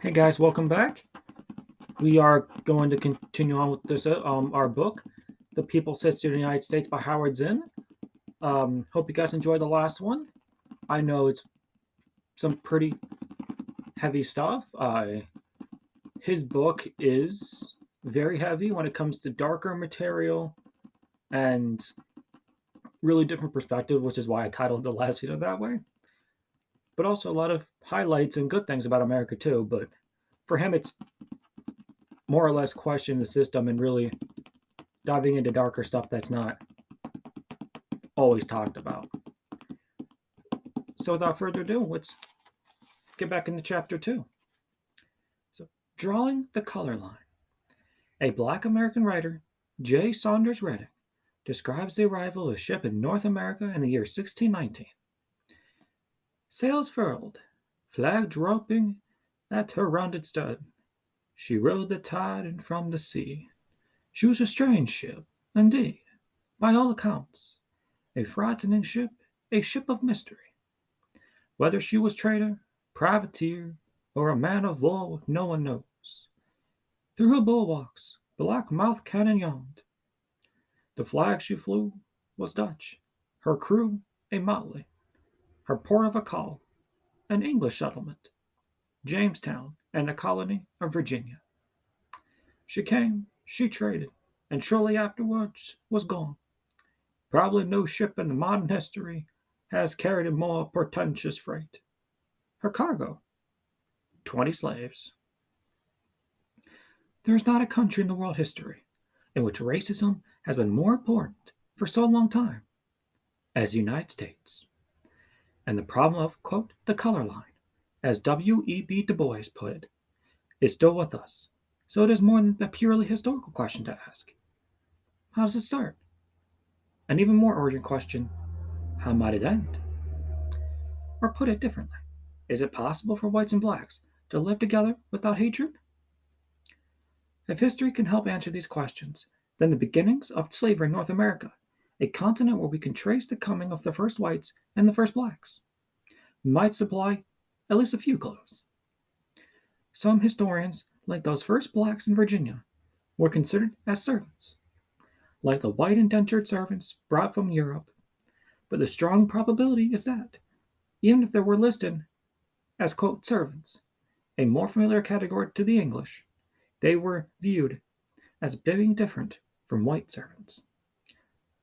Hey guys, welcome back. We are going to continue on with this our book, "The People's History of the United States" by Howard Zinn. Hope you guys enjoyed the last one. I know it's some pretty heavy stuff. His book is very heavy when it comes to darker material and really different perspective, which is why I titled the last video that way. But also a lot of highlights and good things about America too. But for him, it's more or less questioning the system and really diving into darker stuff that's not always talked about. So without further ado, let's get back into chapter 2. So, drawing the color line. A black American writer, J. Saunders Redding, describes the arrival of a ship in North America in the year 1619. Sails furled, flag dropping at her rounded stud, she rode the tide in from the sea. She was a strange ship, indeed, by all accounts, a frightening ship, a ship of mystery. Whether she was trader, privateer, or a man of war, no one knows. Through her bulwarks, black mouth cannon yawned. The flag she flew was Dutch, her crew a motley, her port of a call, an English settlement, Jamestown, and the colony of Virginia. She came, she traded, and shortly afterwards was gone. Probably no ship in the modern history has carried a more portentous freight. Her cargo, 20 slaves. There is not a country in the world history in which racism has been more important for so long time as the United States. And the problem of, quote, the color line, as W.E.B. Du Bois put it, is still with us. So it is more than a purely historical question to ask. How does it start? An even more urgent question, how might it end? Or put it differently, is it possible for whites and blacks to live together without hatred? If history can help answer these questions, then the beginnings of slavery in North America, a continent where we can trace the coming of the first whites and the first blacks, might supply at least a few clues. Some historians, like those first blacks in Virginia, were considered as servants, like the white indentured servants brought from Europe, but the strong probability is that, even if they were listed as, quote, servants, a more familiar category to the English, they were viewed as being different from white servants,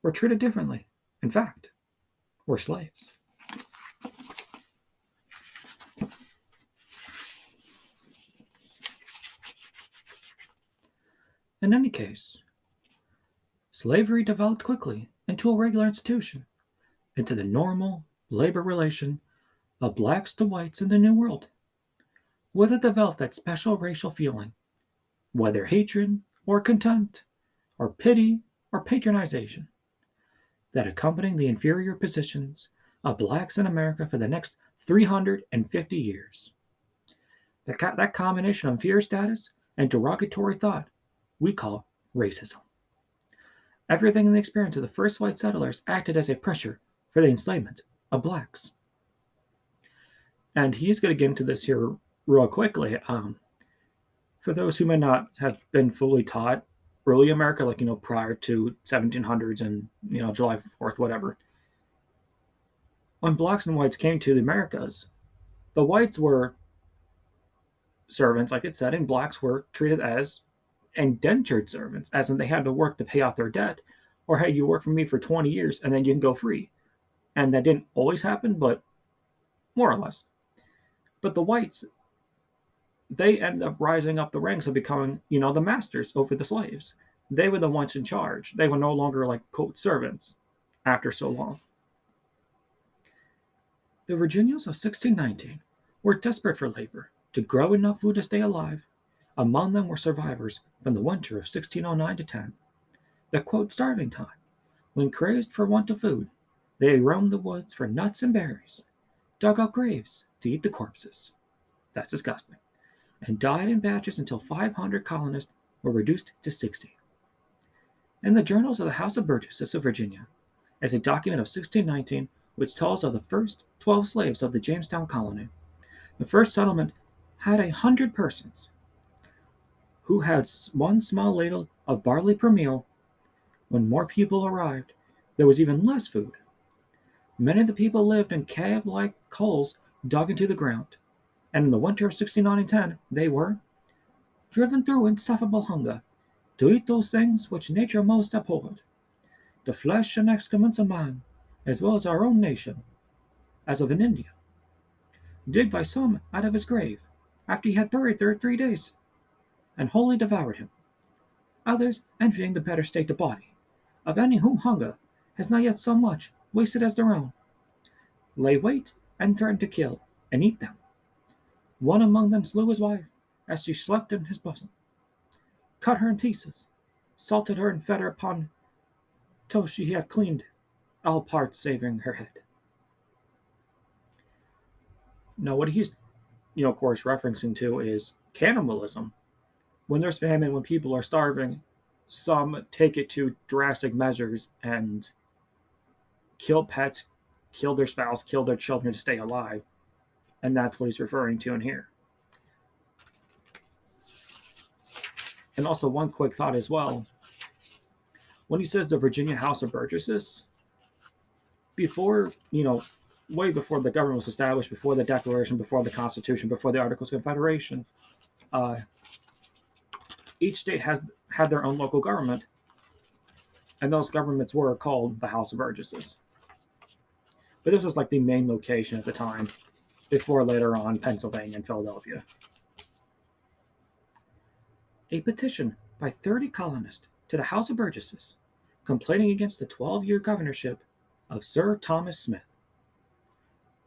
were treated differently, in fact, were slaves. In any case, slavery developed quickly into a regular institution, into the normal labor relation of blacks to whites in the New World. With it developed that special racial feeling, whether hatred or contempt, or pity or patronization, that accompanied the inferior positions of blacks in America for the next 350 years. That combination of inferior status and derogatory thought we call racism. Everything in the experience of the first white settlers acted as a pressure for the enslavement of blacks. And he's going to get into this here real quickly. For those who may not have been fully taught early America, like, prior to 1700s and, July 4th, whatever. When blacks and whites came to the Americas, the whites were servants, like it said, and blacks were treated as indentured servants, as in they had to work to pay off their debt, or hey, you work for me for 20 years and then you can go free. And that didn't always happen, but more or less. But the whites, they ended up rising up the ranks of becoming, the masters over the slaves. They were the ones in charge. They were no longer like, quote, servants after so long. The Virginians of 1619 were desperate for labor to grow enough food to stay alive. Among them were survivors from the winter of 1609 to 10, the, quote, starving time, when crazed for want of food, they roamed the woods for nuts and berries, dug up graves to eat the corpses. That's disgusting. And died in batches until 500 colonists were reduced to 60. In the journals of the House of Burgesses of Virginia is a document of 1619 which tells of the first 12 slaves of the Jamestown colony. The first settlement had 100 persons who had one small ladle of barley per meal. When more people arrived, there was even less food. Many of the people lived in cave-like holes dug into the ground, and in the winter of 69 and 10 they were driven through insufferable hunger to eat those things which nature most abhorred, the flesh and excrements of man, as well as our own nation, as of in India, digged by some out of his grave, after he had buried there 3 days, and wholly devoured him. Others, envying the better state of body, of any whom hunger has not yet so much wasted as their own, lay wait and threatened to kill and eat them. One among them slew his wife as she slept in his bosom, cut her in pieces, salted her and fed her upon till she had cleaned all parts saving her head. Now, what he's, of course, referencing to is cannibalism. When there's famine, when people are starving, some take it to drastic measures and kill pets, kill their spouse, kill their children to stay alive. And that's what he's referring to in here. And also, one quick thought as well. When he says the Virginia House of Burgesses, before, way before the government was established, before the Declaration, before the Constitution, before the Articles of Confederation, each state had their own local government, and those governments were called the House of Burgesses. But this was like the main location at the time, before later on Pennsylvania and Philadelphia. A petition by 30 colonists to the House of Burgesses, complaining against the 12-year governorship of Sir Thomas Smith.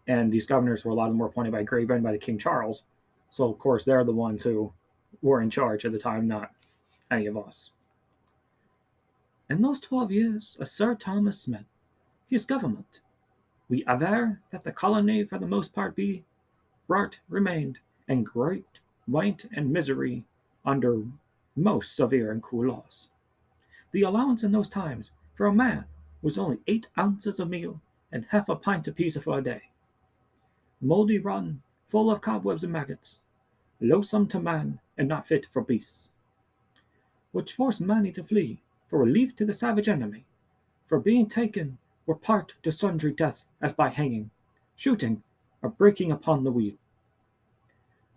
And these governors were a lot of them were appointed by Great Britain by the King Charles, so of course they're the ones who were in charge at the time, not any of us. In those 12 years of Sir Thomas Smith, his government, we aver that the colony for the most part be brought remained in great want and misery under most severe and cruel laws. The allowance in those times for a man was only 8 ounces of meal and half a pint of pizza for a day. Mouldy, rotten, full of cobwebs and maggots, loathsome to man and not fit for beasts, which forced many to flee for relief to the savage enemy, for being taken were part to sundry deaths as by hanging, shooting, or breaking upon the wheel.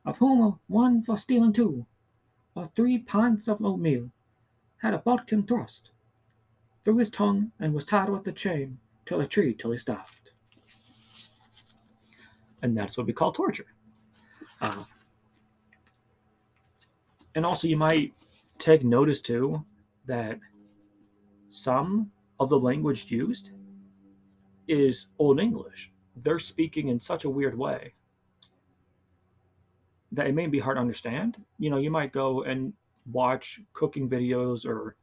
Of whom one for stealing 2 or 3 pints of oatmeal had a bodkin thrust through his tongue and was tied with a chain till a tree till he starved. And that's what we call torture. And also you might take notice too that some of the language used is Old English. They're speaking in such a weird way that it may be hard to understand. You might go and watch cooking videos or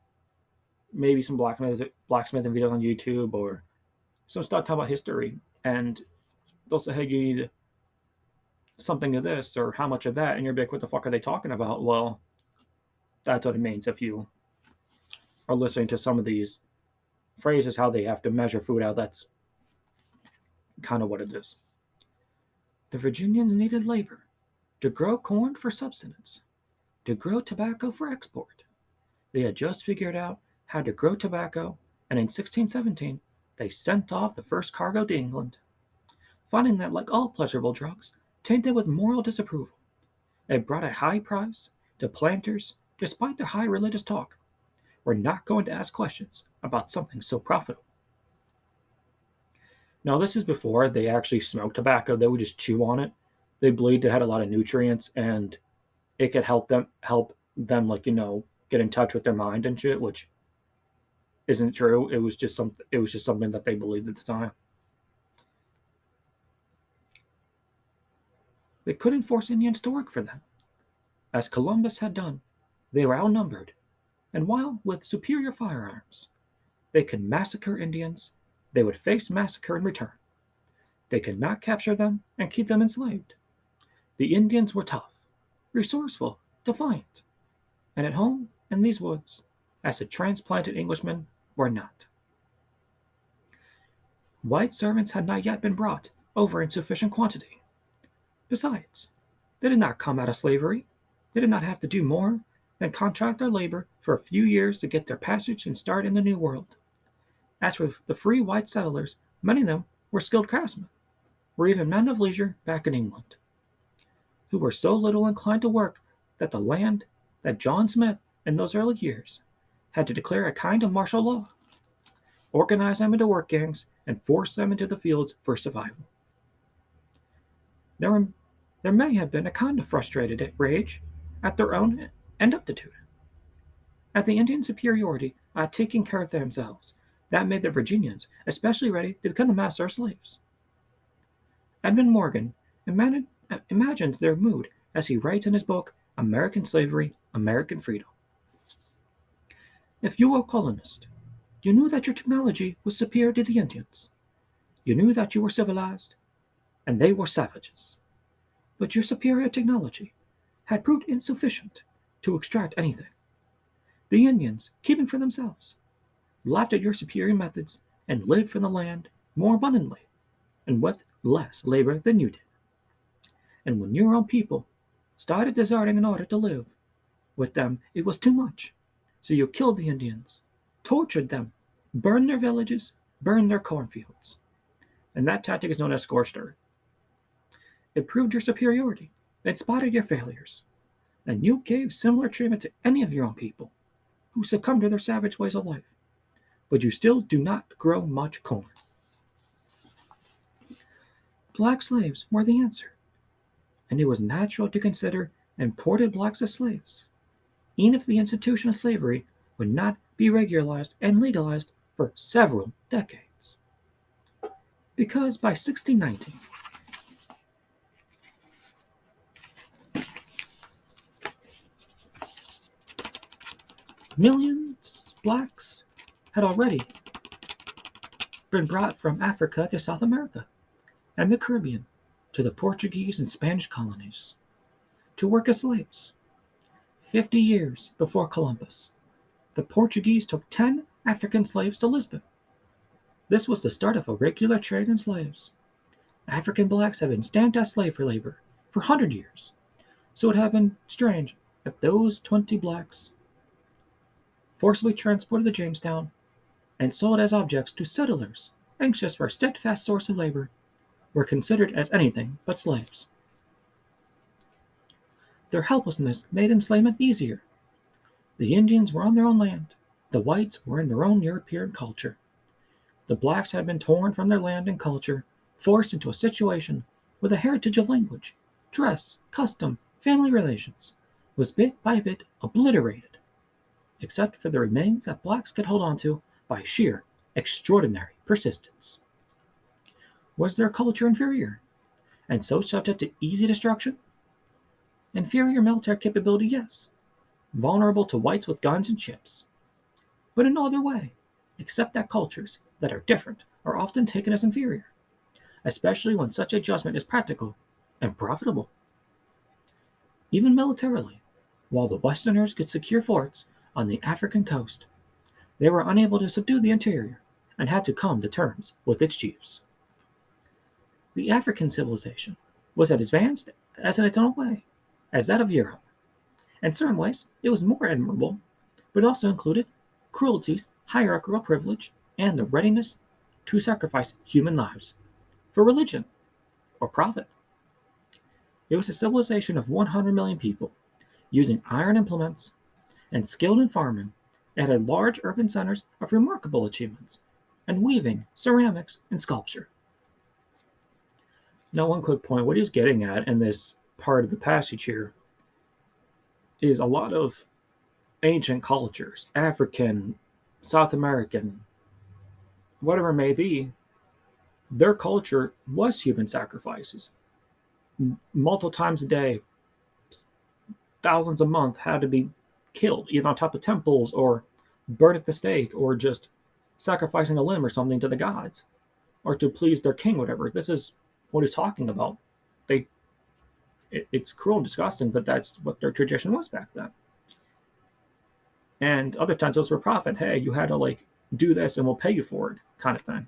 maybe some blacksmithing videos on YouTube or some stuff talking about history, and they'll say, hey, you need something of this or how much of that, and you're like, what the fuck are they talking about? Well, that's what it means if you are listening to some of these phrases, how they have to measure food out. That's kind of what it is. The Virginians needed labor to grow corn for subsistence, to grow tobacco for export. They had just figured out how to grow tobacco, and in 1617 they sent off the first cargo to England. Finding that, like all pleasurable drugs, tainted with moral disapproval, it brought a high price to planters, despite their high religious talk, were not going to ask questions about something so profitable. Now, this is before they actually smoked tobacco. They would just chew on it. They believed it had a lot of nutrients, and it could help them get in touch with their mind and shit, which isn't true. It was just something that they believed at the time. They couldn't force Indians to work for them. As Columbus had done, they were outnumbered, and while with superior firearms, they could massacre Indians, they would face massacre in return. They could not capture them and keep them enslaved. The Indians were tough, resourceful, defiant, and at home in these woods, as the transplanted Englishmen were not. White servants had not yet been brought over in sufficient quantity. Besides, They did not come out of slavery. They did not have to do more than contract their labor for a few years to get their passage and start in the New World. As for the free white settlers, many of them were skilled craftsmen, or even men of leisure back in England, who were so little inclined to work that the land that John Smith, in those early years, had to declare a kind of martial law, organize them into work gangs, and force them into the fields for survival. There, there may have been a kind of frustrated rage at their own ineptitude, at the Indian superiority at taking care of themselves, that made the Virginians especially ready to become the master of slaves. Edmund Morgan imagines their mood as he writes in his book American Slavery, American Freedom. If you were a colonist, you knew that your technology was superior to the Indians. You knew that you were civilized, and they were savages. But your superior technology had proved insufficient to extract anything. The Indians, keeping for themselves, laughed at your superior methods and lived from the land more abundantly and with less labor than you did. And when your own people started deserting in order to live with them, it was too much. So you killed the Indians, tortured them, burned their villages, burned their cornfields. And that tactic is known as scorched earth. It proved your superiority, it spotted your failures, and you gave similar treatment to any of your own people who succumbed to their savage ways of life. But you still do not grow much corn. Black slaves were the answer, and it was natural to consider imported blacks as slaves, even if the institution of slavery would not be regularized and legalized for several decades. Because by 1619, millions of blacks had already been brought from Africa to South America and the Caribbean to the Portuguese and Spanish colonies to work as slaves. 50 years before Columbus, the Portuguese took 10 African slaves to Lisbon. This was the start of a regular trade in slaves. African blacks had been stamped as slave for labor for 100 years, so it had been strange if those 20 blacks forcibly transported to Jamestown and sold as objects to settlers anxious for a steadfast source of labor were considered as anything but slaves. Their helplessness made enslavement easier. The Indians were on their own land. The whites were in their own European culture. The blacks had been torn from their land and culture, forced into a situation where the heritage of language, dress, custom, family relations was bit by bit obliterated, except for the remains that blacks could hold on to by sheer, extraordinary persistence. Was their culture inferior, and so subject to easy destruction? Inferior military capability, yes. Vulnerable to whites with guns and ships. But in no other way, except that cultures that are different are often taken as inferior, especially when such adjustment is practical and profitable. Even militarily, while the Westerners could secure forts on the African coast, they were unable to subdue the interior and had to come to terms with its chiefs. The African civilization was as advanced as in its own way as that of Europe. In certain ways, it was more admirable, but also included cruelties, hierarchical privilege, and the readiness to sacrifice human lives for religion or profit. It was a civilization of 100 million people, using iron implements and skilled in farming. It had large urban centers of remarkable achievements in weaving, ceramics, and sculpture. Now, one quick point, what he's getting at in this part of the passage here is a lot of ancient cultures, African, South American, whatever it may be, their culture was human sacrifices. Multiple times a day, thousands a month had to be killed, either on top of temples or burned at the stake or just sacrificing a limb or something to the gods or to please their king, whatever. This is what he's talking about. It's cruel and disgusting, but that's what their tradition was back then. And other times those were profit. Hey, you had to do this and we'll pay you for it, kind of thing.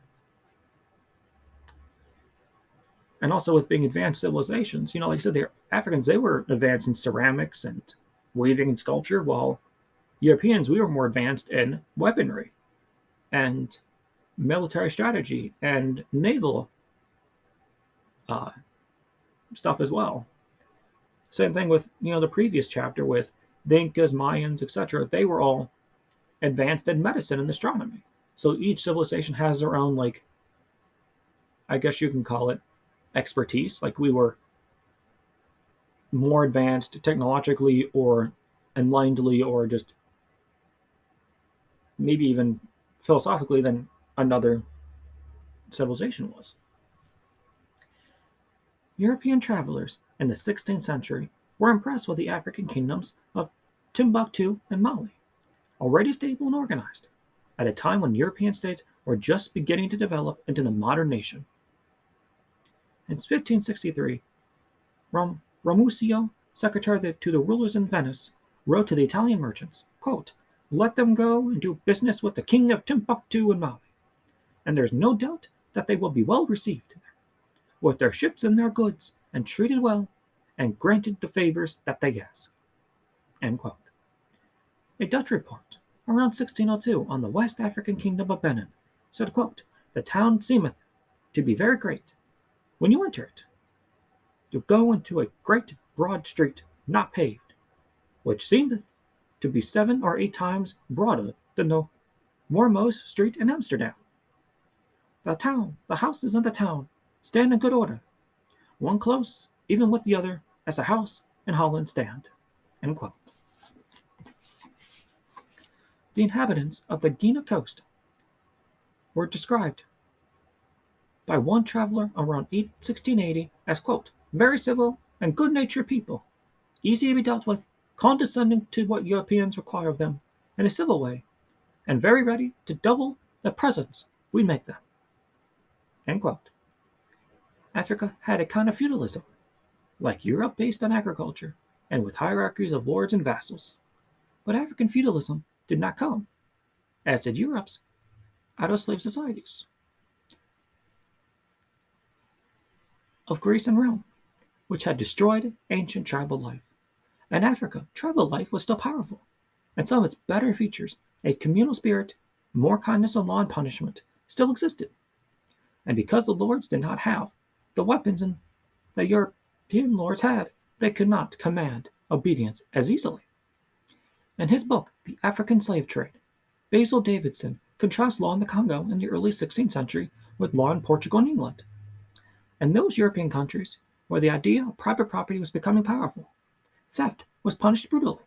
And also with being advanced civilizations, like I said, the Africans, they were advanced in ceramics and weaving and sculpture, while Europeans, we were more advanced in weaponry and military strategy and naval uh, stuff as well. Same thing with the previous chapter with the Incas, Mayans, etc. They were all advanced in medicine and astronomy. So each civilization has their own, like, I guess you can call it expertise. Like we were more advanced technologically or enlightenedly or just maybe even philosophically than another civilization was. European travelers in the 16th century were impressed with the African kingdoms of Timbuktu and Mali, already stable and organized, at a time when European states were just beginning to develop into the modern nation. In 1563, Ramusio, secretary to the rulers in Venice, wrote to the Italian merchants, quote, "Let them go and do business with the king of Timbuktu and Mali, and there is no doubt that they will be well received there, with their ships and their goods, and treated well, and granted the favors that they ask." End quote. A Dutch report around 1602 on the West African kingdom of Benin said, quote, "The town seemeth to be very great. When you enter it, you go into a great broad street, not paved, which seemeth to be 7 or 8 times broader than the Moormoos street in Amsterdam. The houses in the town, stand in good order, one close, even with the other, as a house in Holland stand." End quote. The inhabitants of the Guinea coast were described by one traveler around 1680 as, quote, "very civil and good-natured people, easy to be dealt with, condescending to what Europeans require of them in a civil way, and very ready to double the presents we make them." End quote. Africa had a kind of feudalism, like Europe, based on agriculture and with hierarchies of lords and vassals. But African feudalism did not come, as did Europe's, out of slave societies of Greece and Rome, which had destroyed ancient tribal life. In Africa, tribal life was still powerful, and some of its better features, a communal spirit, more kindness and law and punishment, still existed. And because the lords did not have the weapons that European lords had, they could not command obedience as easily. In his book, The African Slave Trade, Basil Davidson contrasts law in the Congo in the early 16th century with law in Portugal and England. In those European countries where the idea of private property was becoming powerful, theft was punished brutally.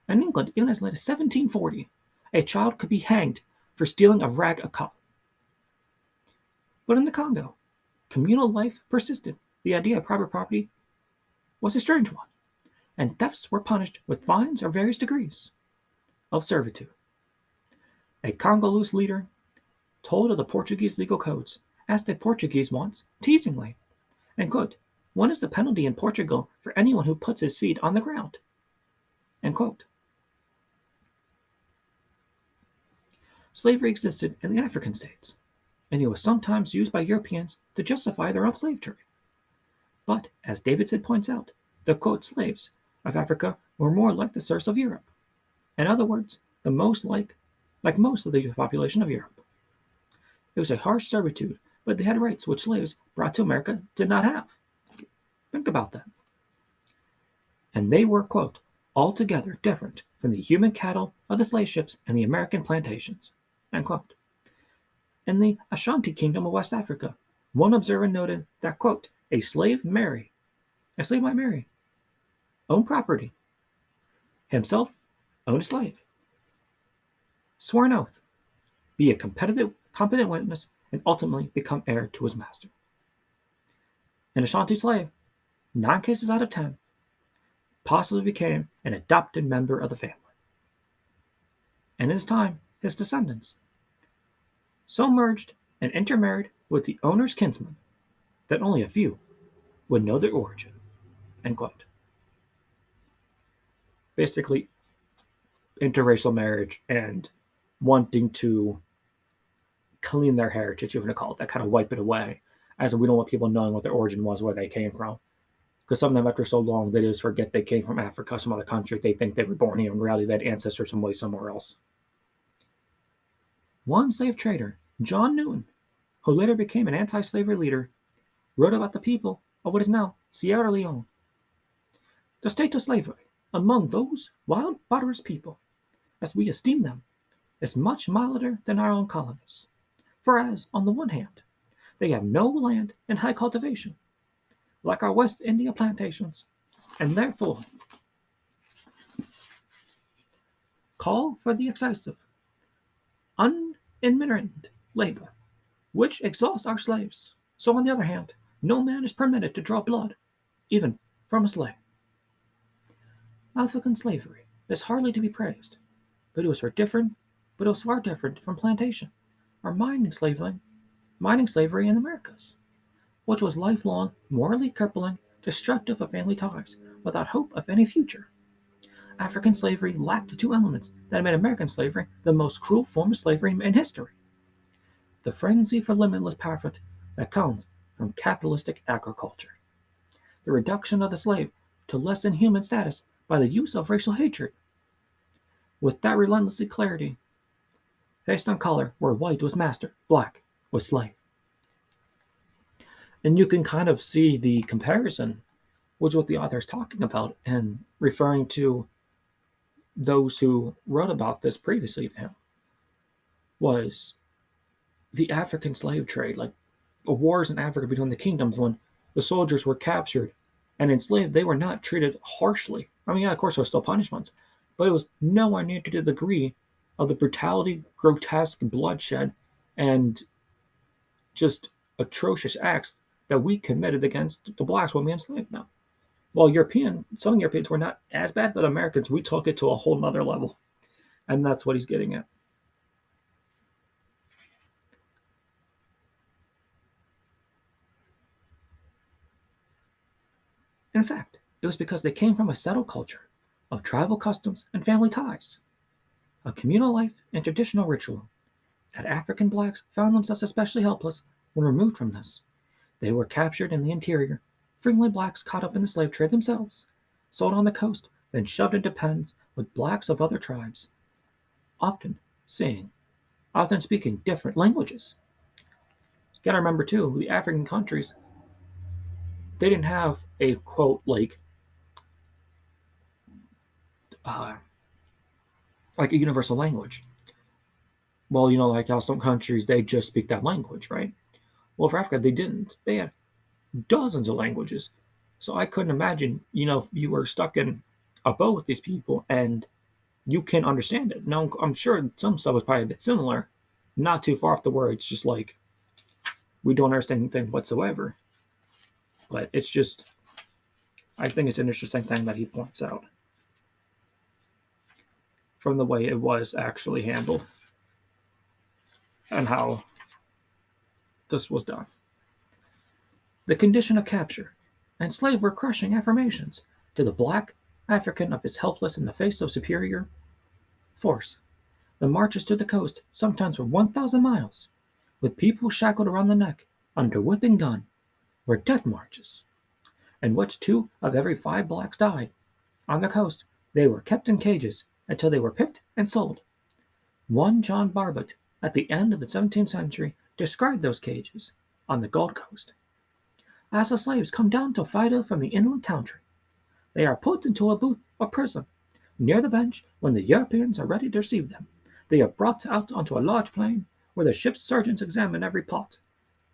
In England, even as late as 1740, a child could be hanged for stealing a rag of cotton. But in the Congo, communal life persisted. The idea of private property was a strange one, and thefts were punished with fines or various degrees of servitude. A Congolese leader told of the Portuguese legal codes, asked a Portuguese once, teasingly, and quote, "What is the penalty in Portugal for anyone who puts his feet on the ground?" End quote. Slavery existed in the African states, and it was sometimes used by Europeans to justify their own slave trade. But, as Davidson points out, the quote slaves of Africa were more like the serfs of Europe. In other words, the most like most of the population of Europe. It was a harsh servitude, but they had rights which slaves brought to America did not have. Think about that. And they were, quote, "altogether different from the human cattle of the slave ships and the American plantations." End quote. In the Ashanti Kingdom of West Africa, one observer noted that, quote, a slave might marry, own property, himself own a slave, swear an oath, be a competent witness, and ultimately become heir to his master. An Ashanti slave, 9 cases out of 10, possibly became an adopted member of the family. And in his time, his descendants so merged and intermarried with the owner's kinsmen that only a few would know their origin. End quote. Basically, interracial marriage and wanting to clean their heritage, you want to call it that, kind of wipe it away. as we don't want people knowing what their origin was, where they came from. Because some of them, after so long, they just forget they came from Africa, some other country. They think they were born here. In reality, they had ancestors somewhere else. One slave trader, John Newton, who later became an anti-slavery leader, wrote about the people of what is now Sierra Leone. The state of slavery among those wild, barbarous people, as we esteem them, is much milder than our own colonies. For as, on the one hand, they have no land in high cultivation, like our West India plantations, and therefore call for the excessive, unremunerated labor, which exhausts our slaves. So, on the other hand, no man is permitted to draw blood, even from a slave. African slavery is hardly to be praised, but it was far different from plantation or mining slavery in the Americas, which was lifelong, morally crippling, destructive of family ties, without hope of any future. African slavery lacked the two elements that made American slavery the most cruel form of slavery in history: the frenzy for limitless profit that comes from capitalistic agriculture, the reduction of the slave to less than human status by the use of racial hatred, with that relentless clarity based on color, where white was master, black was slave. And you can kind of see the comparison, which is what the author is talking about, and referring to those who wrote about this previously to him, was the African slave trade, like wars in Africa between the kingdoms when the soldiers were captured and enslaved. They were not treated harshly. I mean, yeah, of course, there were still punishments, but it was nowhere near to the degree of the brutality, grotesque bloodshed, and just atrocious acts that we committed against the blacks when we enslaved them. Well, some Europeans were not as bad, but Americans, we took it to a whole nother level. And that's what he's getting at. In fact, it was because they came from a settled culture of tribal customs and family ties, a communal life and traditional ritual, that African blacks found themselves especially helpless when removed from this. They were captured in the interior, frequently blacks caught up in the slave trade themselves, sold on the coast, then shoved into pens with blacks of other tribes, often speaking different languages. You gotta remember too, the African countries, they didn't have a quote uh, like a universal language. Well, like how some countries they just speak that language, right? Well, for Africa, they didn't. They had dozens of languages. So I couldn't imagine, if you were stuck in a boat with these people and you can understand it. Now, I'm sure some stuff was probably a bit similar, not too far off the word. It's just like we don't understand anything whatsoever. But it's just, I think it's an interesting thing that he points out from the way it was actually handled and how this was done. The condition of capture and slave were crushing affirmations to the black African of his helpless in the face of superior force. The marches to the coast sometimes were 1,000 miles, with people shackled around the neck under whip and gun, were death marches, in which 2 of every 5 blacks died. On the coast, they were kept in cages until they were picked and sold. One John Barbot, at the end of the 17th century, described those cages on the Gold Coast. As the slaves come down to Fido from the inland country, they are put into a booth or prison near the bench. When the Europeans are ready to receive them, they are brought out onto a large plain where the ship's surgeons examine every part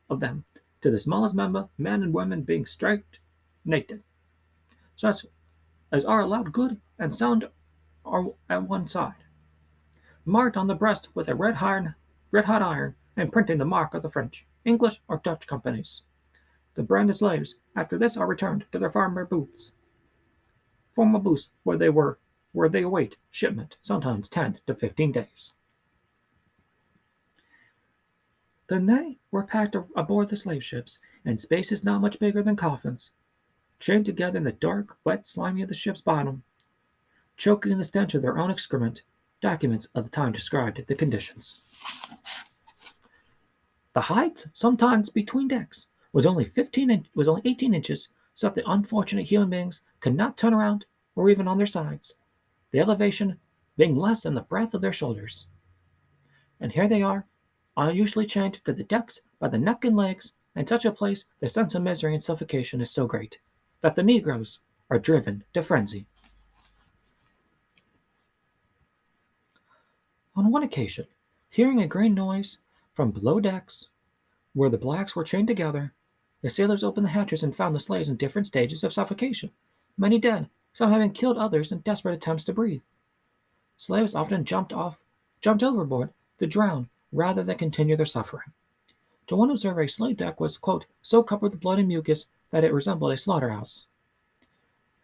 of them, to the smallest member, men and women being stripped naked, such as are allowed good and sound are at one side, marked on the breast with a red-hot iron, and printing the mark of the French, English, or Dutch companies. The branded slaves, after this, are returned to their former booths, where they await shipment, sometimes 10 to 15 days. Then they were packed aboard the slave ships in spaces not much bigger than coffins, chained together in the dark, wet, slimy of the ship's bottom, choking in the stench of their own excrement. Documents of the time described the conditions. The hides, sometimes between decks, was only 18 inches, so that the unfortunate human beings could not turn around or even on their sides, the elevation being less than the breadth of their shoulders. And here they are, unusually chained to the decks by the neck and legs. In such a place, the sense of misery and suffocation is so great that the Negroes are driven to frenzy. On one occasion, hearing a great noise from below decks, where the blacks were chained together, the sailors opened the hatches and found the slaves in different stages of suffocation, many dead, some having killed others in desperate attempts to breathe. Slaves often jumped overboard to drown rather than continue their suffering. To one observer, a slave deck was, quote, so covered with blood and mucus that it resembled a slaughterhouse.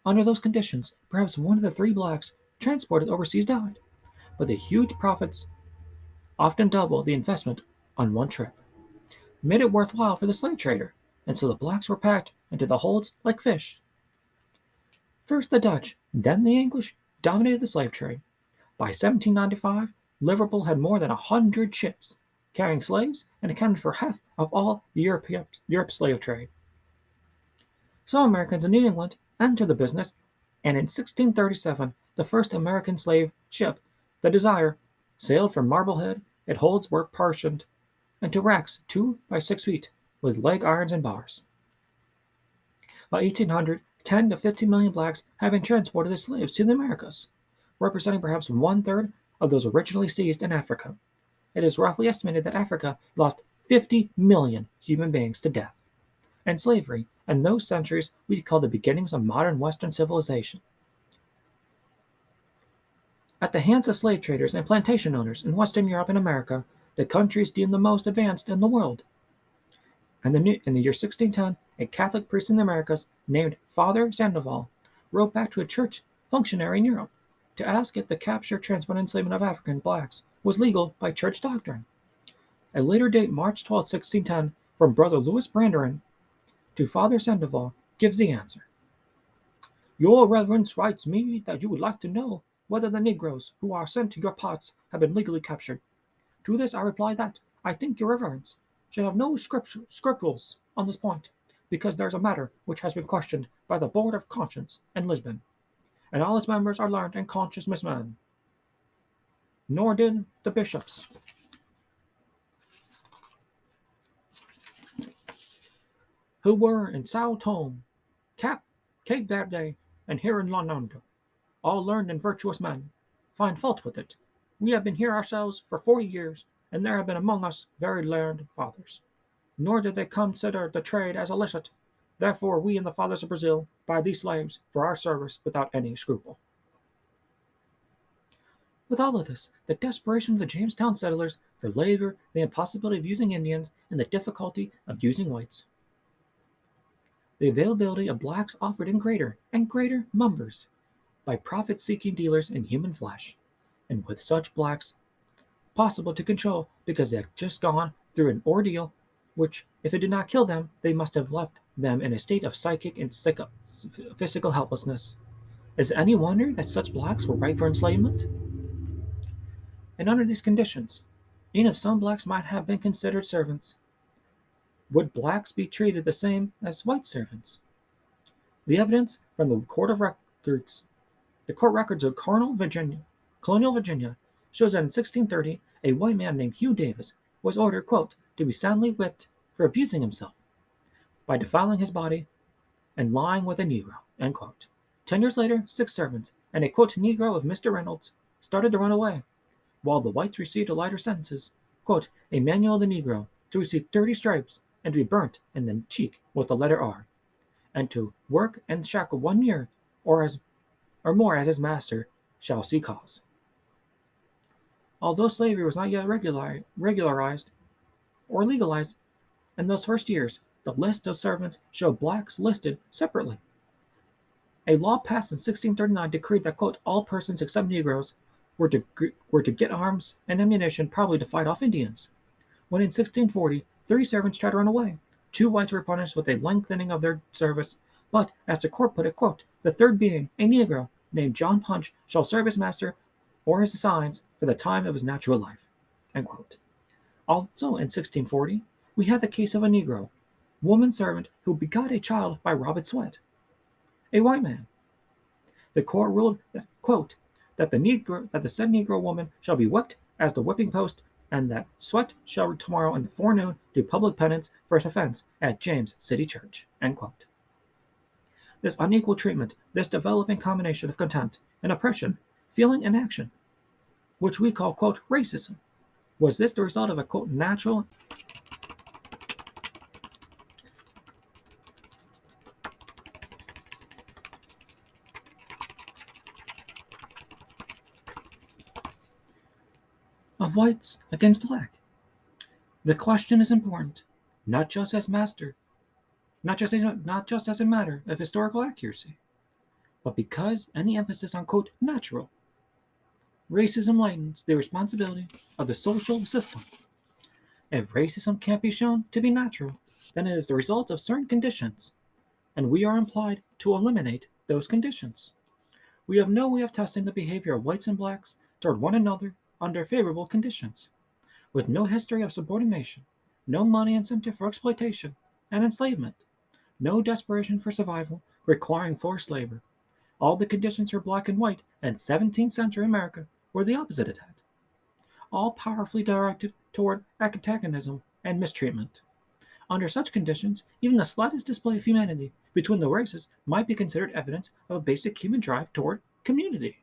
Under those conditions, perhaps one of the three blacks transported overseas died, but the huge profits, often double the investment on one trip, made it worthwhile for the slave trader, and so the blacks were packed into the holds like fish. First the Dutch, then the English, dominated the slave trade. By 1795, Liverpool had more than 100 ships carrying slaves and accounted for half of all the Europe's slave trade. Some Americans in New England entered the business, and in 1637 the first American slave ship, the Desire, sailed from Marblehead. Its holds were partitioned into racks 2 by 6 feet with leg irons and bars. By 1800, 10 to 15 million blacks had been transported as slaves to the Americas, representing perhaps one-third of those originally seized in Africa. It is roughly estimated that Africa lost 50 million human beings to death and slavery in those centuries we call the beginnings of modern Western civilization. At the hands of slave traders and plantation owners in Western Europe and America, the countries deemed the most advanced in the world. In the year 1610, a Catholic priest in the Americas named Father Sandoval wrote back to a church functionary in Europe to ask if the capture, transport, and enslavement of African blacks was legal by church doctrine. A later date, March 12, 1610, from Brother Louis Branderin to Father Sandoval gives the answer. Your Reverence writes me that you would like to know whether the Negroes who are sent to your parts have been legally captured. To this I reply that I think your Reverence should have no scruples on this point, because there is a matter which has been questioned by the Board of Conscience in Lisbon, and all its members are learned and conscious men. Nor did the bishops. Who were in Sao Tome, Cape Verde, and here in Londo, all learned and virtuous men, find fault with it. We have been here ourselves for 40 years, and there have been among us very learned fathers. Nor did they consider the trade as illicit. Therefore we and the fathers of Brazil buy these slaves for our service without any scruple. With all of this, the desperation of the Jamestown settlers for labor, the impossibility of using Indians, and the difficulty of using whites. The availability of blacks offered in greater and greater numbers by profit-seeking dealers in human flesh, and with such blacks possible to control because they had just gone through an ordeal which, if it did not kill them, they must have left them in a state of psychic and physical helplessness. Is it any wonder that such blacks were ripe for enslavement? And under these conditions, even if some blacks might have been considered servants, would blacks be treated the same as white servants? The evidence from the court records of Colonial Virginia, shows that in 1630, a white man named Hugh Davis was ordered, quote, to be soundly whipped for abusing himself by defiling his body and lying with a Negro, end quote. 10 years later, 6 servants and a, quote, Negro of Mr. Reynolds started to run away, while the whites received lighter sentences, quote, a manual of the Negro to receive 30 stripes and to be burnt in the cheek with the letter R, and to work and shackle 1 year or more as his master shall see cause. Although slavery was not yet regularized or legalized in those first years, the list of servants showed blacks listed separately. A law passed in 1639 decreed that, quote, all persons except Negroes were to get arms and ammunition, probably to fight off Indians. When in 1640, 3 servants tried to run away. 2 whites were punished with a lengthening of their service, but, as the court put it, quote, the third being a Negro named John Punch shall serve his master or his assigns for the time of his natural life, end quote. Also in 1640, we had the case of a Negro woman servant who begot a child by Robert Sweat, a white man. The court ruled that, quote, that the said Negro woman shall be whipped as the whipping post, and that Sweat shall tomorrow in the forenoon do public penance for his offense at James City Church. End quote. This unequal treatment, this developing combination of contempt and oppression, feeling and action, which we call, quote, racism, was this the result of a, quote, natural of whites against black? The question is important, not just as a matter of historical accuracy, but because any emphasis on, quote, natural. Racism lightens the responsibility of the social system. If racism can't be shown to be natural, then it is the result of certain conditions, and we are implied to eliminate those conditions. We have no way of testing the behavior of whites and blacks toward one another under favorable conditions. With no history of subordination, no money incentive for exploitation and enslavement, no desperation for survival requiring forced labor, all the conditions for black and white in 17th century America were the opposite of that, all powerfully directed toward antagonism and mistreatment. Under such conditions, even the slightest display of humanity between the races might be considered evidence of a basic human drive toward community.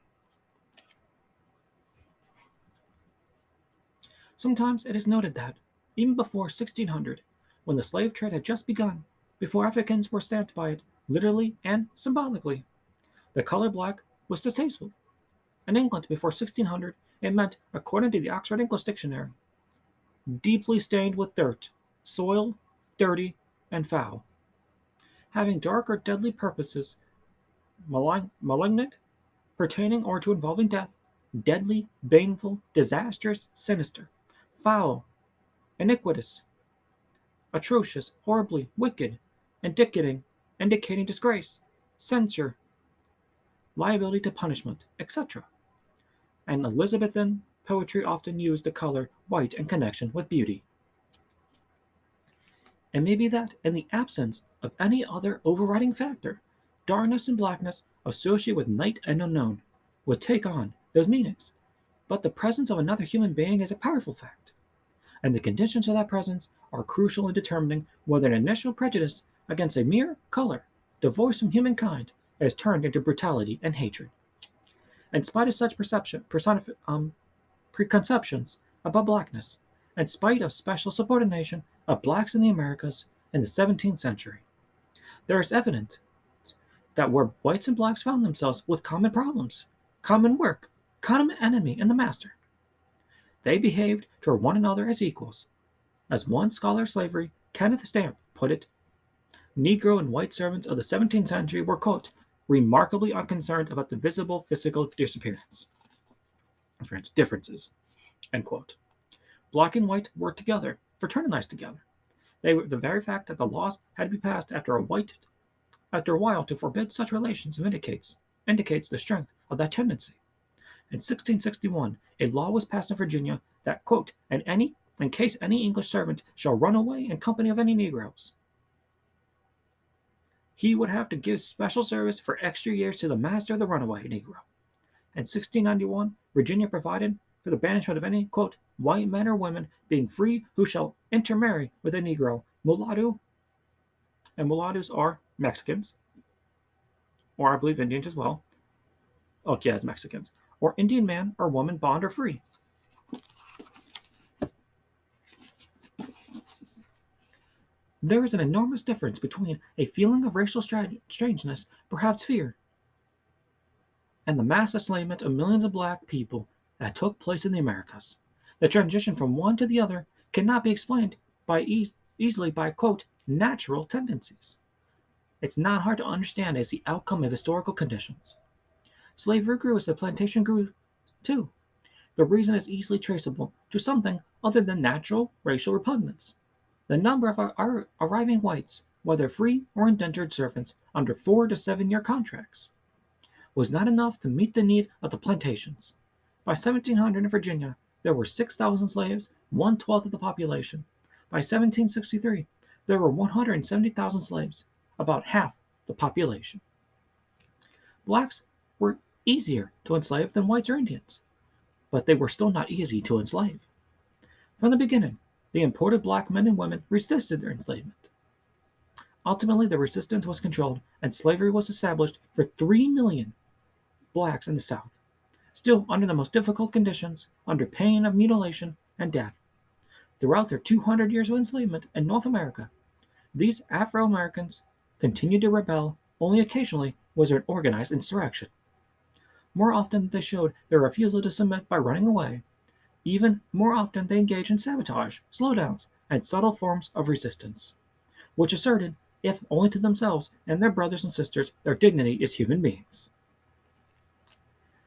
Sometimes it is noted that, even before 1600, when the slave trade had just begun, before Africans were stamped by it, literally and symbolically, the color black was distasteful. In England before 1600, it meant, according to the Oxford English Dictionary, deeply stained with dirt, soiled, dirty, and foul, having dark or deadly purposes, malignant, pertaining or to involving death, deadly, baneful, disastrous, sinister, foul, iniquitous, atrocious, horribly wicked, indicating disgrace, censure, liability to punishment, etc. And Elizabethan poetry often used the color white in connection with beauty. It may be that, in the absence of any other overriding factor, darkness and blackness associated with night and unknown would take on those meanings. But the presence of another human being is a powerful fact, and the conditions of that presence are crucial in determining whether an initial prejudice against a mere color, divorced from humankind, is turned into brutality and hatred. In spite of such preconceptions about blackness, in spite of special subordination of blacks in the Americas in the 17th century, there is evidence that where whites and blacks found themselves with common problems, common work, common enemy in the master, they behaved toward one another as equals. As one scholar of slavery, Kenneth Stamp, put it, Negro and white servants of the 17th century were, quote, remarkably unconcerned about the visible physical differences, end quote. Black and white worked together, fraternized together. The very fact that the laws had to be passed after a while to forbid such relations indicates the strength of that tendency. In 1661, a law was passed in Virginia that, quote, in case any English servant shall run away in company of any Negroes, he would have to give special service for extra years to the master of the runaway Negro. In 1691, Virginia provided for the banishment of any, quote, white men or women being free who shall intermarry with a Negro, mulatto, and mulattoes are Mexicans, or I believe Indians as well. Oh, yeah, it's Mexicans. Or Indian man or woman, bond or free. There is an enormous difference between a feeling of racial strangeness, perhaps fear, and the mass enslavement of millions of black people that took place in the Americas. The transition from one to the other cannot be explained easily by, quote, natural tendencies. It's not hard to understand as the outcome of historical conditions. Slavery grew as the plantation grew too. The reason is easily traceable to something other than natural racial repugnance. The number of our arriving whites, whether free or indentured servants, under 4 to 7 year contracts, was not enough to meet the need of the plantations. By 1700 in Virginia, there were 6,000 slaves, 1/12 of the population. By 1763, There were 170,000 slaves, about half the population. Blacks were easier to enslave than whites or Indians, but they were still not easy to enslave. From the beginning, the imported black men and women resisted their enslavement. Ultimately, the resistance was controlled and slavery was established for 3 million blacks in the South, still under the most difficult conditions, under pain of mutilation and death. Throughout their 200 years of enslavement in North America, these Afro-Americans continued to rebel. Only occasionally was there an organized insurrection. More often, they showed their refusal to submit by running away. Even more often, they engaged in sabotage, slowdowns, and subtle forms of resistance, which asserted, if only to themselves and their brothers and sisters, their dignity as human beings.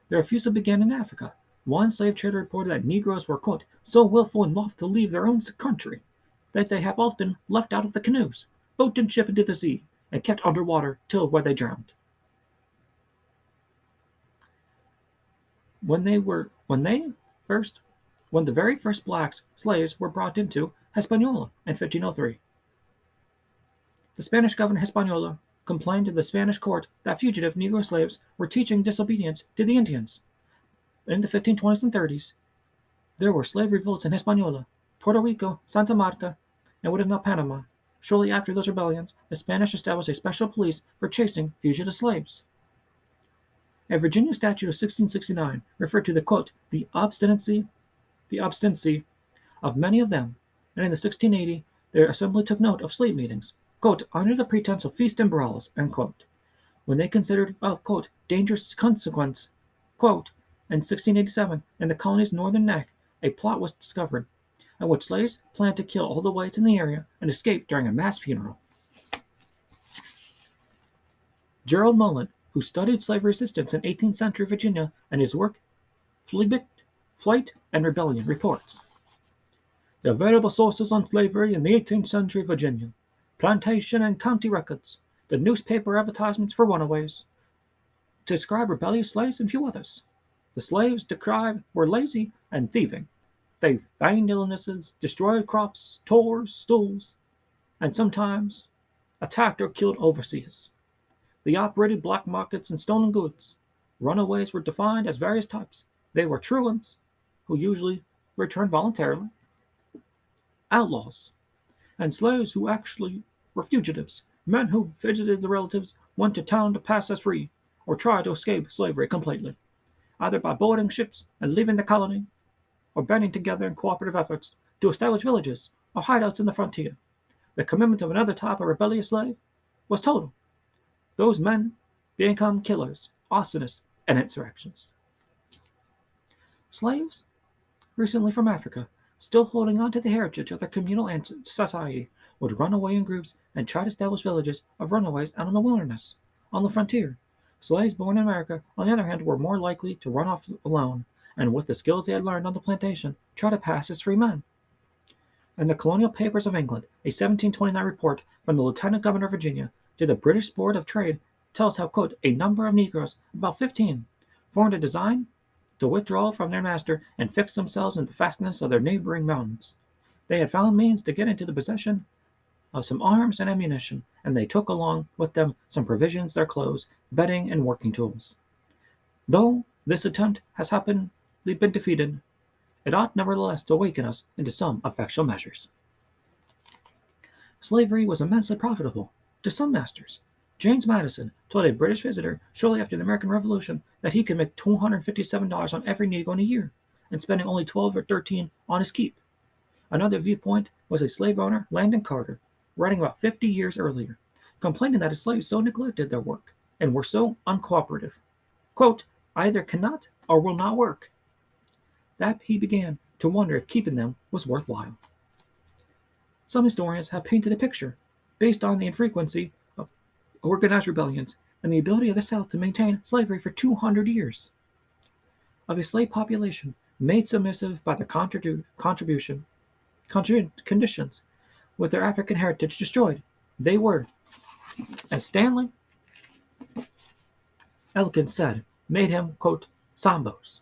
The refusal began in Africa. One slave trader reported that Negroes were, quote, so willful and loth to leave their own country that they have often left out of the canoes, boat and ship into the sea, and kept under water till where they drowned. When the very first black slaves were brought into Hispaniola in 1503, the Spanish governor Hispaniola complained to the Spanish court that fugitive Negro slaves were teaching disobedience to the Indians. In the 1520s and 30s, there were slave revolts in Hispaniola, Puerto Rico, Santa Marta, and what is now Panama. Shortly after those rebellions, the Spanish established a special police for chasing fugitive slaves. A Virginia statute of 1669 referred to the, quote, the obstinacy of many of them, and in the 1680, their assembly took note of slave meetings, quote, under the pretense of feast and brawls, end quote, when they considered of, quote, dangerous consequence, quote, in 1687, in the colony's northern neck, a plot was discovered in which slaves planned to kill all the whites in the area and escape during a mass funeral. Gerald Mullen, who studied slave resistance in 18th century Virginia, and his work Flight and Rebellion reports, the available sources on slavery in the 18th century Virginia, plantation and county records, the newspaper advertisements for runaways, describe rebellious slaves and few others. The slaves decried were lazy and thieving. They feigned illnesses, destroyed crops, tore stools, and sometimes attacked or killed overseers. They operated black markets and stolen goods. Runaways were defined as various types. They were truants, who usually returned voluntarily, outlaws, and slaves who actually were fugitives, men who visited their relatives, went to town to pass as free, or tried to escape slavery completely, either by boarding ships and leaving the colony, or banding together in cooperative efforts to establish villages or hideouts in the frontier. The commitment of another type of rebellious slave was total. Those men become killers, arsonists, and insurrectionists. Slaves, recently from Africa, still holding on to the heritage of their communal society, would run away in groups and try to establish villages of runaways out in the wilderness, on the frontier. Slaves born in America, on the other hand, were more likely to run off alone, and with the skills they had learned on the plantation, try to pass as free men. In the Colonial Papers of England, a 1729 report from the Lieutenant Governor of Virginia to the British Board of Trade tells how, quote, a number of Negroes, about 15, formed a design to withdraw from their master and fix themselves in the fastnesses of their neighboring mountains. They had found means to get into the possession of some arms and ammunition, and they took along with them some provisions, their clothes, bedding, and working tools. Though this attempt has been defeated, it ought nevertheless to awaken us into some effectual measures. Slavery was immensely profitable to some masters. James Madison told a British visitor shortly after the American Revolution that he could make $257 on every Negro in a year, and spending only 12 or 13 on his keep. Another viewpoint was a slave owner, Landon Carter, writing about 50 years earlier, complaining that his slaves so neglected their work and were so uncooperative, quote, either cannot or will not work, that he began to wonder if keeping them was worthwhile. Some historians have painted a picture, based on the infrequency of organized rebellions and the ability of the South to maintain slavery for 200 years, of a slave population made submissive by the conditions with their African heritage destroyed. They were, as Stanley Elkins said, made him, quote, Sambos,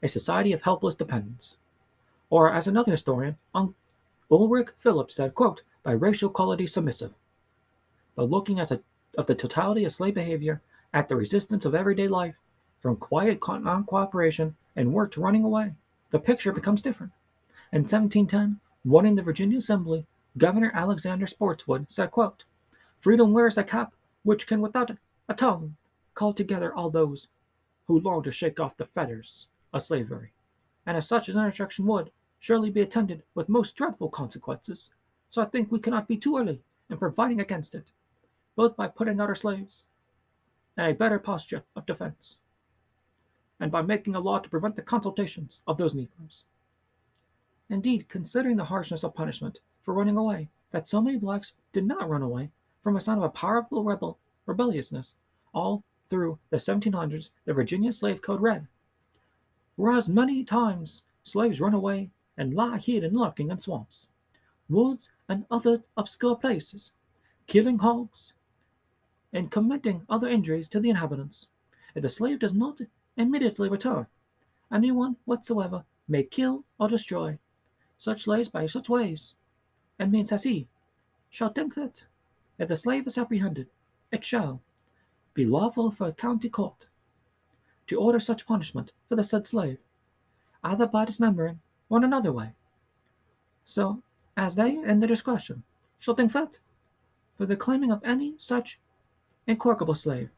a society of helpless dependence. Or as another historian, Ulrich Phillips said, quote, by racial quality submissive. But looking at the totality of slave behavior, at the resistance of everyday life, from quiet non-cooperation and work to running away, the picture becomes different. In 1710, one in the Virginia Assembly, Governor Alexander Spotswood said, quote, "Freedom wears a cap which can without a tongue call together all those who long to shake off the fetters of slavery, and as such an introduction would surely be attended with most dreadful consequences. So I think we cannot be too early in providing against it, both by putting out our slaves in a better posture of defense, and by making a law to prevent the consultations of those negroes." Indeed, considering the harshness of punishment for running away, that so many blacks did not run away from a sign of a powerful rebelliousness, all through the 1700s, the Virginia Slave Code read, "Whereas many times slaves run away and lie hid and lurking in swamps, woods, and other obscure places, killing hogs and committing other injuries to the inhabitants, if the slave does not immediately return, anyone whatsoever may kill or destroy such slaves by such ways and means as he shall think fit. If the slave is apprehended, it shall be lawful for a county court to order such punishment for the said slave, either by dismembering or in another way, so as they in their discretion shall think fit, for the claiming of any such incorrigible slave,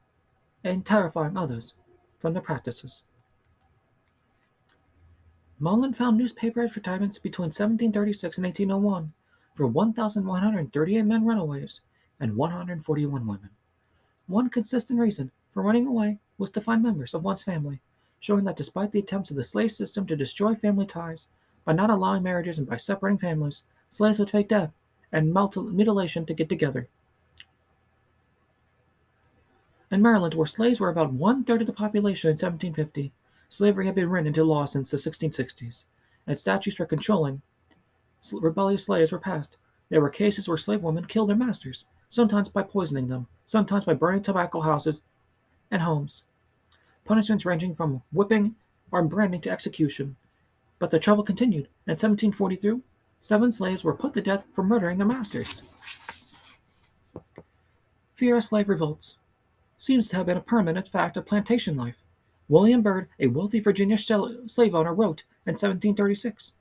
and terrifying others from their practices." Mullen found newspaper advertisements between 1736 and 1801 for 1,138 men runaways and 141 women. One consistent reason for running away was to find members of one's family, showing that despite the attempts of the slave system to destroy family ties by not allowing marriages and by separating families, slaves would fake death and mutilation to get together. In Maryland, where slaves were about one-third of the population in 1750, slavery had been written into law since the 1660s, and statutes for controlling rebellious slaves were passed. There were cases where slave women killed their masters, sometimes by poisoning them, sometimes by burning tobacco houses and homes. Punishments ranging from whipping or branding to execution. But the trouble continued. In 1743, 7 slaves were put to death for murdering their masters. Fear of slave revolts seems to have been a permanent fact of plantation life. William Byrd, a wealthy Virginia slave owner, wrote in 1736,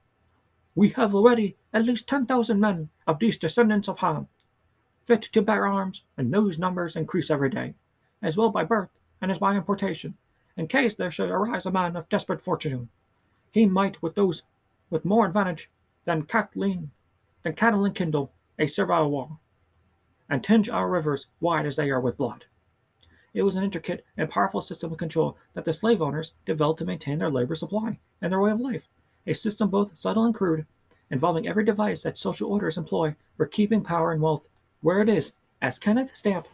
"We have already at least 10,000 men of these descendants of Ham, fit to bear arms, and those numbers increase every day, as well by birth and as by importation. In case there should arise a man of desperate fortune, he might with more advantage than Catelyn kindle a servile war, and tinge our rivers wide as they are with blood." It was an intricate and powerful system of control that the slave owners developed to maintain their labor supply and their way of life, a system both subtle and crude, involving every device that social orders employ for keeping power and wealth where it is, as Kenneth Stamp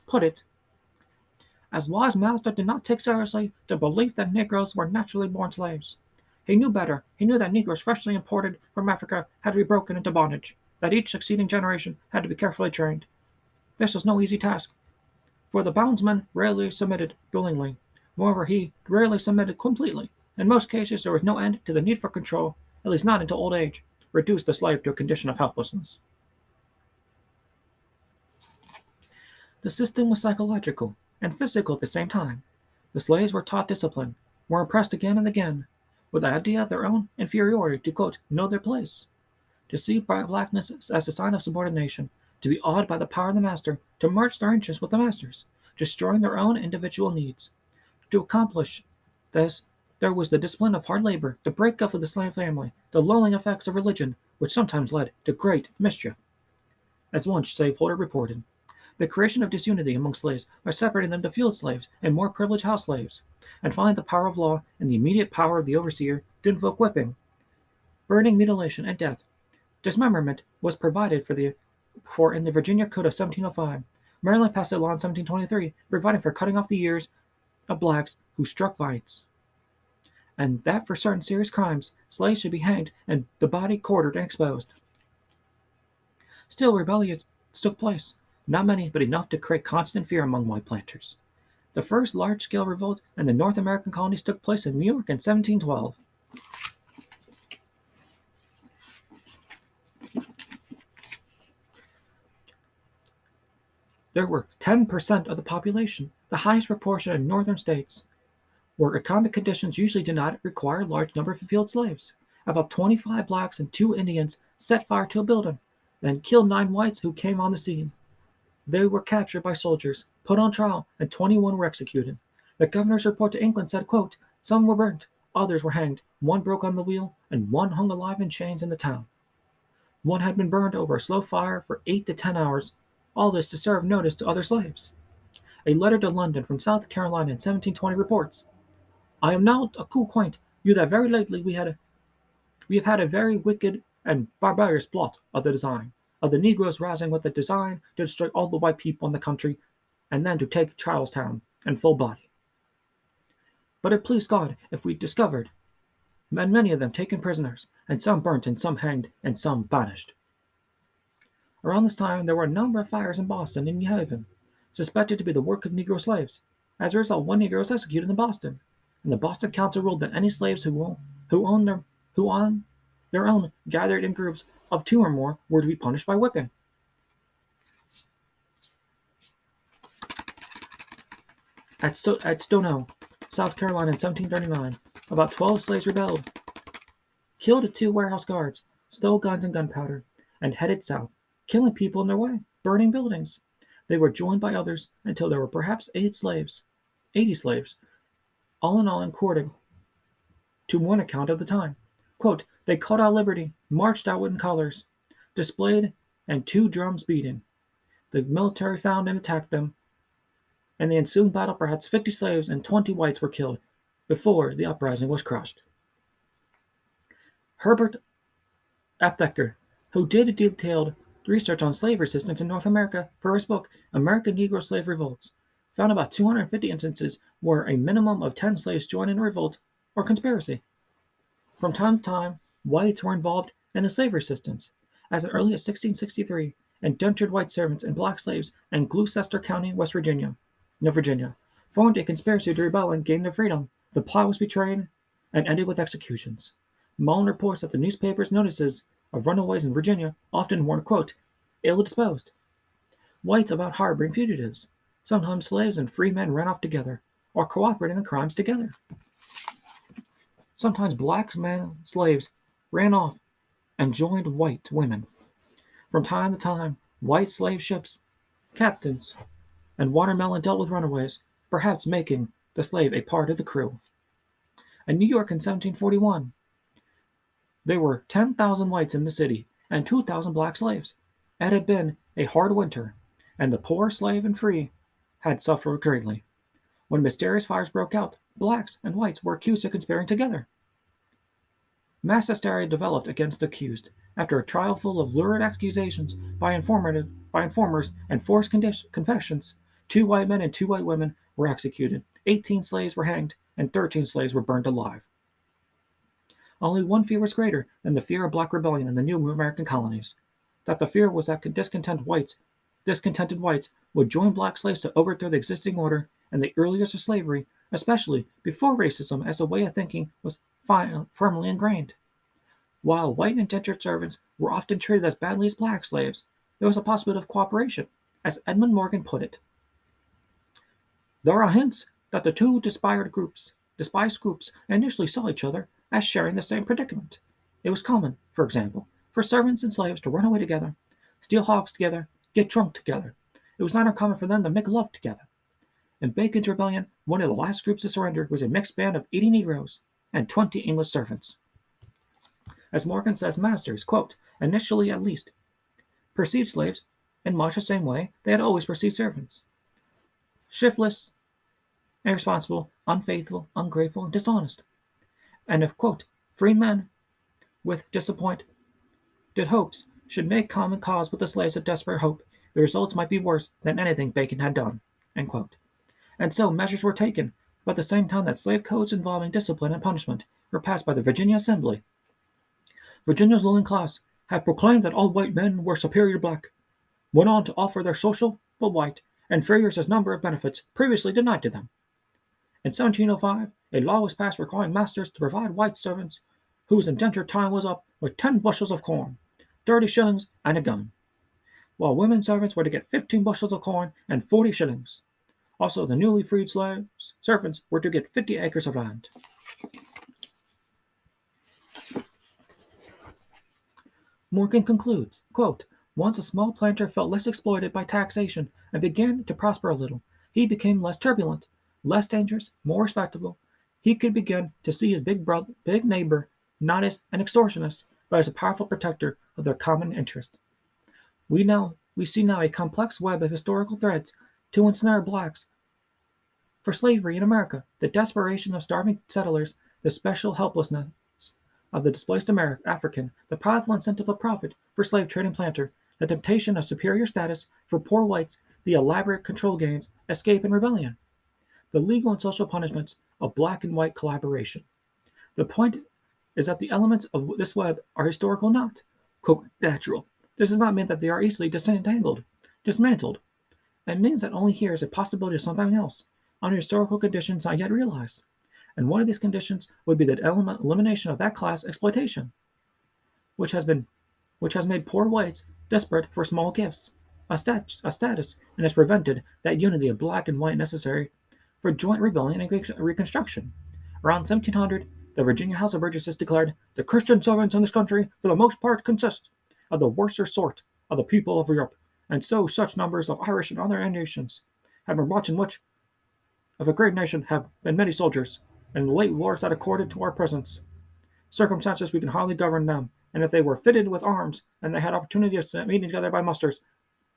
put it, "As wise master did not take seriously the belief that Negroes were naturally born slaves. He knew better. He knew that Negroes freshly imported from Africa had to be broken into bondage, that each succeeding generation had to be carefully trained. This was no easy task, for the bondsman rarely submitted willingly. Moreover, he rarely submitted completely. In most cases, there was no end to the need for control, at least not until old age reduced the slave to a condition of helplessness." The system was psychological and physical at the same time. The slaves were taught discipline, were impressed again and again with the idea of their own inferiority to, quote, "know their place," to see blackness as a sign of subordination, to be awed by the power of the master, to merge their interests with the master's, destroying their own individual needs. To accomplish this, there was the discipline of hard labor, the breakup of the slave family, the lulling effects of religion, which sometimes led to great mischief. As one slaveholder reported, the creation of disunity among slaves by separating them to field slaves and more privileged house slaves, and finally the power of law and the immediate power of the overseer to invoke whipping, burning, mutilation, and death. Dismemberment was provided for in the Virginia Code of 1705. Maryland passed a law in 1723 providing for cutting off the ears of blacks who struck whites, and that for certain serious crimes, slaves should be hanged and the body quartered and exposed. Still, rebellions took place. Not many, but enough to create constant fear among white planters. The first large-scale revolt in the North American colonies took place in New York in 1712. There were 10% of the population, the highest proportion in northern states, where economic conditions usually did not require a large number of field slaves. About 25 blacks and 2 Indians set fire to a building, then killed 9 whites who came on the scene. They were captured by soldiers, put on trial, and 21 were executed. The governor's report to England said, quote, "Some were burnt, others were hanged, one broke on the wheel, and one hung alive in chains in the town. One had been burned over a slow fire for 8 to 10 hours, all this to serve notice to other slaves." A letter to London from South Carolina in 1720 reports, "I am now acquaint you that very lately we have had a very wicked and barbarous plot of the design of the negroes rising with the design to destroy all the white people in the country, and then to take Charlestown in full body. But it pleased God if we discovered, and many of them taken prisoners, and some burnt, and some hanged, and some banished." Around this time, there were a number of fires in Boston and New Haven, suspected to be the work of Negro slaves. As a result, one Negro was executed in Boston, and the Boston Council ruled that any slaves who on their own gathered in groups of 2 or more were to be punished by whipping. At Stono, South Carolina in 1739, about 12 slaves rebelled, killed 2 warehouse guards, stole guns and gunpowder, and headed south, killing people in their way, burning buildings. They were joined by others until there were perhaps 80 slaves, all in all, according to one account of the time. Quote, "They called out liberty, marched out in colors, displayed, and 2 drums beating. The military found and attacked them. In the ensuing battle, perhaps 50 slaves and 20 whites were killed before the uprising was crushed." Herbert Aptheker, who did detailed research on slave resistance in North America for his book American Negro Slave Revolts, found about 250 instances where a minimum of 10 slaves joined in a revolt or conspiracy. From time to time, whites were involved in the slave resistance. As early as 1663, indentured white servants and black slaves in Gloucester County, Virginia, formed a conspiracy to rebel and gain their freedom. The plot was betrayed and ended with executions. Mullen reports that the newspapers' notices of runaways in Virginia often warned, quote, "ill-disposed whites about harboring fugitives. Sometimes slaves and free men ran off together, or cooperated in crimes together. Sometimes black slaves ran off and joined white women. From time to time, white slave ships, captains, and watermelon dealt with runaways, perhaps making the slave a part of the crew." In New York in 1741, there were 10,000 whites in the city and 2,000 black slaves. It had been a hard winter, and the poor slave and free had suffered greatly. When mysterious fires broke out, blacks and whites were accused of conspiring together. Mass hysteria developed against the accused. After a trial full of lurid accusations by informers and forced confessions, 2 white men and 2 white women were executed, 18 slaves were hanged, and 13 slaves were burned alive. Only one fear was greater than the fear of black rebellion in the new American colonies. That the fear was that discontented whites would join black slaves to overthrow the existing order and the early years of slavery, especially before racism as a way of thinking was firmly ingrained. While white indentured servants were often treated as badly as black slaves, there was a possibility of cooperation, as Edmund Morgan put it. "There are hints that the 2 despised groups initially saw each other as sharing the same predicament. It was common, for example, for servants and slaves to run away together, steal hogs together, get drunk together. It was not uncommon for them to make love together. In Bacon's rebellion, one of the last groups to surrender was a mixed band of 80 Negroes and 20 English servants." As Morgan says, masters, quote, "initially at least, perceived slaves in much the same way they had always perceived servants. Shiftless, irresponsible, unfaithful, ungrateful, and dishonest. And if, quote, free men with disappointed hopes should make common cause with the slaves of desperate hope, the results might be worse than anything Bacon had done." End quote. And so measures were taken, but at the same time that slave codes involving discipline and punishment were passed by the Virginia Assembly. Virginia's ruling class had proclaimed that all white men were superior to black, went on to offer their social, but white, inferiors as number of benefits previously denied to them. In 1705, a law was passed requiring masters to provide white servants whose indentured time was up with 10 bushels of corn, 30 shillings, and a gun. while women servants were to get 15 bushels of corn and 40 shillings. Also, the newly freed slaves servants were to get 50 acres of land. Morgan concludes, quote, once a small planter felt less exploited by taxation and began to prosper a little, he became less turbulent, less dangerous, more respectable. He could begin to see his big neighbor not as an extortionist, but as a powerful protector of their common interest. We see now a complex web of historical threads to ensnare blacks for slavery in America, the desperation of starving settlers, the special helplessness of the displaced African, the powerful incentive of profit for slave trading planter, the temptation of superior status for poor whites, the elaborate control gains, escape, and rebellion, the legal and social punishments of black and white collaboration. The point is that the elements of this web are historical, not, quote, natural. This does not mean that they are easily dismantled. It means that only here is a possibility of something else, under historical conditions not yet realized. And one of these conditions would be the elimination of that class exploitation, which has made poor whites desperate for small gifts, a status, and has prevented that unity of black and white necessary for joint rebellion and reconstruction. Around 1700, the Virginia House of Burgesses declared, the Christian servants in this country, for the most part, consist of the worser sort of the people of Europe, and so such numbers of Irish and other nations have been brought in which of a great nation have been many soldiers, and in the late wars that accorded to our presence circumstances we can hardly govern them, and if they were fitted with arms, and they had opportunity of meeting together by musters,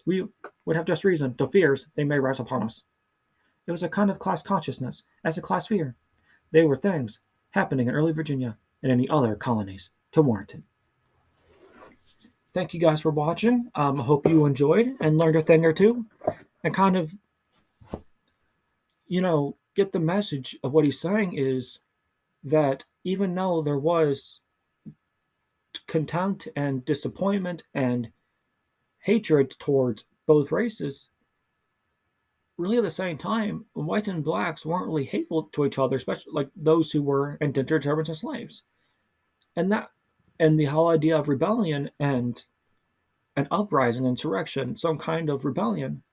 we would have just reason to fears they may rise upon us. It was a kind of class consciousness, as a class fear. They were things happening in early Virginia and any other colonies to warrant it. Thank you guys for watching. I hope you enjoyed and learned a thing or two, and kind of, get the message of what he's saying is that even though there was contempt and disappointment and hatred towards both races, really at the same time, whites and blacks weren't really hateful to each other, especially like those who were indentured servants and slaves. And the whole idea of rebellion and an uprising, insurrection, some kind of rebellion,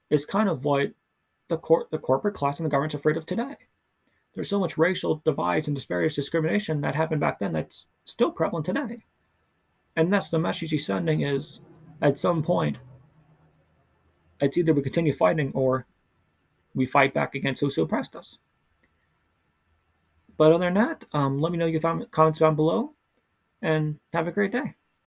is kind of what the corporate class and the government's afraid of today. There's so much racial divides and disparities, discrimination that happened back then that's still prevalent today. And that's the message he's sending is, at some point, it's either we continue fighting or we fight back against those who oppressed us. But other than that, let me know your comments down below, and have a great day.